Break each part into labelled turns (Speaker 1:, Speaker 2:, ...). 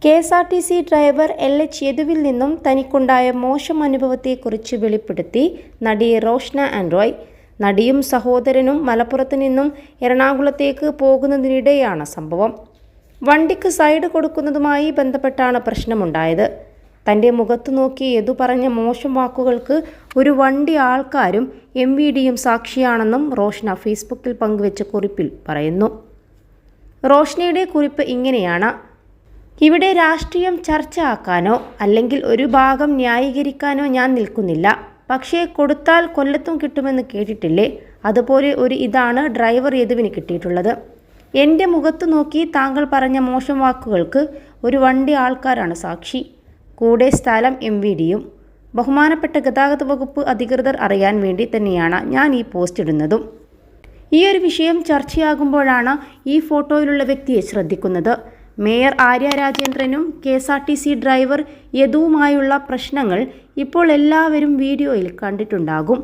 Speaker 1: KSRTC driver LH യദുവിൽ നിന്നും തനിക്കുണ്ടായ മോശം അനുഭവത്തെക്കുറിച്ച് വെളിപ്പെടുത്തി നടി റോഷ്ന ആൻഡ്രോയ്. നടിയും സഹോദരനും മലപ്പുറത്ത് നിന്നും എറണാകുളത്തേക്ക് പോകുന്നതിനിടെയാണ് സംഭവം. വണ്ടിക്ക് സൈഡ് കൊടുക്കുന്നതുമായി ബന്ധപ്പെട്ടാണ് പ്രശ്നമുണ്ടായത്. തൻ്റെ മുഖത്ത് നോക്കി യദു പറഞ്ഞ മോശം വാക്കുകൾക്ക് ഒരു വണ്ടി ആൾക്കാരും MVDയും സാക്ഷിയാണെന്നും റോഷ്ന ഫേസ്ബുക്കിൽ പങ്കുവച്ച കുറിപ്പിൽ പറയുന്നു. റോഷ്നയുടെ കുറിപ്പ് ഇങ്ങനെയാണ്: ഇവിടെ രാഷ്ട്രീയം ചർച്ച ആക്കാനോ അല്ലെങ്കിൽ ഒരു ഭാഗം ന്യായീകരിക്കാനോ ഞാൻ നിൽക്കുന്നില്ല. പക്ഷേ കൊടുത്താൽ കൊല്ലത്തും കിട്ടുമെന്ന് കേട്ടിട്ടില്ലേ? അതുപോലെ ഒരു ഇതാണ് ഡ്രൈവർ യദുവിന് കിട്ടിയിട്ടുള്ളത്. എൻ്റെ മുഖത്ത് നോക്കി താങ്കൾ പറഞ്ഞ മോശം വാക്കുകൾക്ക് ഒരു വണ്ടി ആൾക്കാരാണ് സാക്ഷി. കൂടെ സ്ഥലം MVDയും. ബഹുമാനപ്പെട്ട ഗതാഗത വകുപ്പ് അധികൃതർ അറിയാൻ വേണ്ടി തന്നെയാണ് ഞാൻ ഈ പോസ്റ്റ് ഇടുന്നതും. ഈ ഒരു വിഷയം ചർച്ചയാകുമ്പോഴാണ് ഈ ഫോട്ടോയിലുള്ള വ്യക്തിയെ ശ്രദ്ധിക്കുന്നത്. മേയർ ആര്യ രാജേന്ദ്രനും KSRTC ഡ്രൈവർ യദുവുമായുള്ള പ്രശ്നങ്ങൾ ഇപ്പോൾ എല്ലാവരും വീഡിയോയിൽ കണ്ടിട്ടുണ്ടാകും.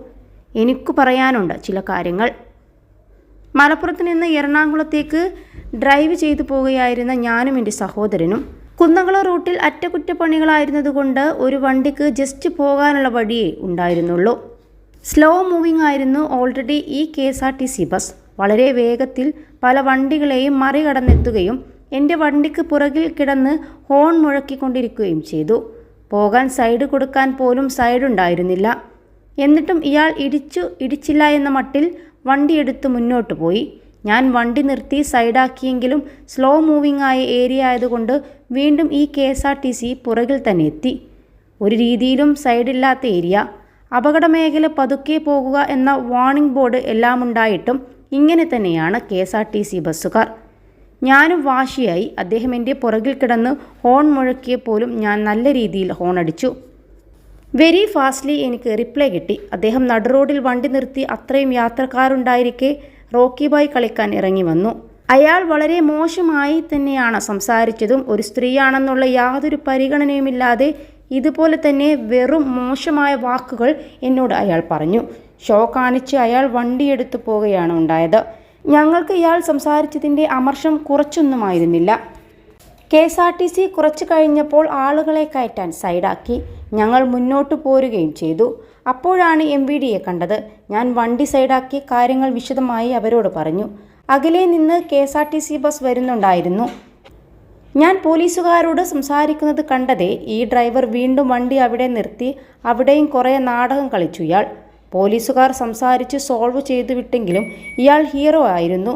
Speaker 1: എനിക്ക് പറയാനുണ്ട് ചില കാര്യങ്ങൾ. മലപ്പുറത്ത് നിന്ന് എറണാകുളത്തേക്ക് ഡ്രൈവ് ചെയ്തു പോവുകയായിരുന്ന ഞാനും എൻ്റെ സഹോദരനും. കുന്നംകുളം റൂട്ടിൽ അറ്റകുറ്റപ്പണികളായിരുന്നതുകൊണ്ട് ഒരു വണ്ടിക്ക് ജസ്റ്റ് പോകാനുള്ള വഴിയേ ഉണ്ടായിരുന്നുള്ളൂ. സ്ലോ മൂവിംഗ് ആയിരുന്നു ഓൾറെഡി ഈ KSRTC ബസ്. വളരെ വേഗത്തിൽ പല വണ്ടികളെയും മറികടന്നെത്തുകയും എൻ്റെ വണ്ടിക്ക് പുറകിൽ കിടന്ന് ഹോൺ മുഴക്കിക്കൊണ്ടിരിക്കുകയും ചെയ്തു. പോകാൻ സൈഡ് കൊടുക്കാൻ പോലും സൈഡുണ്ടായിരുന്നില്ല. എന്നിട്ടും ഇയാൾ ഇടിച്ചില്ല എന്ന മട്ടിൽ വണ്ടിയെടുത്ത് മുന്നോട്ട് പോയി. ഞാൻ വണ്ടി നിർത്തി സൈഡാക്കിയെങ്കിലും സ്ലോ മൂവിംഗ് ആയ ഏരിയ ആയതുകൊണ്ട് വീണ്ടും ഈ KSRTC പുറകിൽ തന്നെ എത്തി. ഒരു രീതിയിലും സൈഡില്ലാത്ത ഏരിയ. അപകട മേഖല പതുക്കെ പോകുക എന്ന വാർണിംഗ് ബോർഡ് എല്ലാമുണ്ടായിട്ടും ഇങ്ങനെ തന്നെയാണ് KSRTC ബസ്സുകാർ. ഞാനും വാശിയായി. അദ്ദേഹം എൻ്റെ പുറകിൽ കിടന്ന് ഹോൺ മുഴക്കിയപ്പോലും ഞാൻ നല്ല രീതിയിൽ ഹോൺ അടിച്ചു. വെരി ഫാസ്റ്റ്ലി എനിക്ക് റിപ്ലൈ കിട്ടി. അദ്ദേഹം നടുറോഡിൽ വണ്ടി നിർത്തി അത്രയും യാത്രക്കാരുണ്ടായിരിക്കെ റോക്കി ബോയ് കളിക്കാൻ ഇറങ്ങി വന്നു. അയാൾ വളരെ മോശമായി തന്നെയാണ് സംസാരിച്ചതും. ഒരു സ്ത്രീയാണെന്നുള്ള യാതൊരു പരിഗണനയുമില്ലാതെ ഇതുപോലെ തന്നെ വെറും മോശമായ വാക്കുകൾ എന്നോട് അയാൾ പറഞ്ഞു. ഷോ കാണിച്ച് അയാൾ വണ്ടിയെടുത്തു പോവുകയാണ് ഉണ്ടായത്. ഞങ്ങൾക്ക് ഇയാൾ സംസാരിച്ചതിൻ്റെ അമർഷം കുറച്ചൊന്നുമായിരുന്നില്ല. KSRTC കുറച്ച് കഴിഞ്ഞപ്പോൾ ആളുകളെ കയറ്റാൻ സൈഡാക്കി. ഞങ്ങൾ മുന്നോട്ട് പോരുകയും ചെയ്തു. അപ്പോഴാണ് MVDയെ കണ്ടത്. ഞാൻ വണ്ടി സൈഡാക്കി കാര്യങ്ങൾ വിശദമായി അവരോട് പറഞ്ഞു. അകലെ നിന്ന് KSRTC ബസ് വരുന്നുണ്ടായിരുന്നു. ഞാൻ പോലീസുകാരോട് സംസാരിക്കുന്നത് കണ്ടതേ ഈ ഡ്രൈവർ വീണ്ടും വണ്ടി അവിടെ നിർത്തി. അവിടെയും കുറേ നാടകം കളിച്ചു ഇയാൾ. പോലീസുകാർ സംസാരിച്ച് സോൾവ് ചെയ്തു വിട്ടെങ്കിലും ഇയാൾ ഹീറോ ആയിരുന്നു.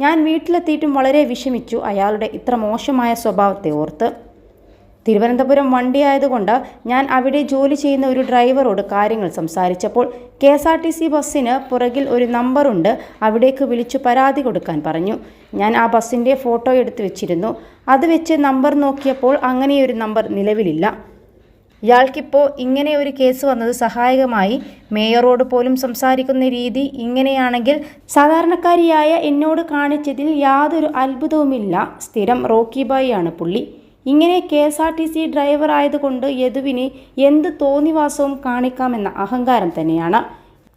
Speaker 1: ഞാൻ വീട്ടിലെത്തിയിട്ടും വളരെ വിഷമിച്ചു അയാളുടെ ഇത്ര മോശമായ സ്വഭാവത്തെ ഓർത്ത്. തിരുവനന്തപുരം വണ്ടിയായതുകൊണ്ട് ഞാൻ അവിടെ ജോലി ചെയ്യുന്ന ഒരു ഡ്രൈവറോട് കാര്യങ്ങൾ സംസാരിച്ചപ്പോൾ KSRTC ബസ്സിന് പുറകിൽ ഒരു നമ്പറുണ്ട്, അവിടേക്ക് വിളിച്ചു പരാതി കൊടുക്കാൻ പറഞ്ഞു. ഞാൻ ആ ബസ്സിൻ്റെ ഫോട്ടോ എടുത്ത് വെച്ചിരുന്നു. അത് വെച്ച് നമ്പർ നോക്കിയപ്പോൾ അങ്ങനെയൊരു നമ്പർ നിലവിലില്ല. ഇയാൾക്കിപ്പോൾ ഇങ്ങനെ ഒരു കേസ് വന്നത് സഹായകമായി. മേയറോട് പോലും സംസാരിക്കുന്ന രീതി ഇങ്ങനെയാണെങ്കിൽ സാധാരണക്കാരിയായ എന്നോട് കാണിച്ചതിൽ യാതൊരു അത്ഭുതവുമില്ല. സ്ഥിരം റോക്കി ബോയ് ആണ് പുള്ളി. ഇങ്ങനെ KSRTC ഡ്രൈവർ ആയതുകൊണ്ട് യദുവിന് എന്ത് തോന്നിവാസവും കാണിക്കാമെന്ന അഹങ്കാരം തന്നെയാണ്.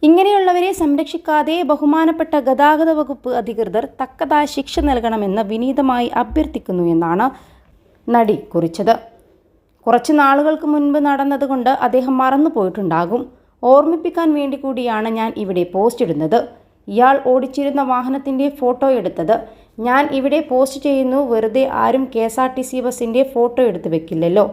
Speaker 1: ഇങ്ങനെയുള്ളവരെ സംരക്ഷിക്കാതെ ബഹുമാനപ്പെട്ട ഗതാഗത വകുപ്പ് അധികൃതർ തക്കതായ ശിക്ഷ നൽകണമെന്ന് വിനീതമായി അഭ്യർത്ഥിക്കുന്നു എന്നാണ് നടി കുറിച്ചത്. കുറച്ച് നാളുകൾക്ക് മുൻപ് നടന്നതുകൊണ്ട് അദ്ദേഹം മറന്നു പോയിട്ടുണ്ടാകും. ഓർമ്മിപ്പിക്കാൻ വേണ്ടി കൂടിയാണ് ഞാൻ ഇവിടെ പോസ്റ്റ് ഇടുന്നത്. ഇയാൾ ഓടിച്ചിരുന്ന വാഹനത്തിൻ്റെ ഫോട്ടോ എടുത്തത് ഞാൻ ഇവിടെ പോസ്റ്റ് ചെയ്യുന്നു. വെറുതെ ആരും KSRTC ബസ്സിൻ്റെ ഫോട്ടോ എടുത്ത് വെക്കില്ലല്ലോ.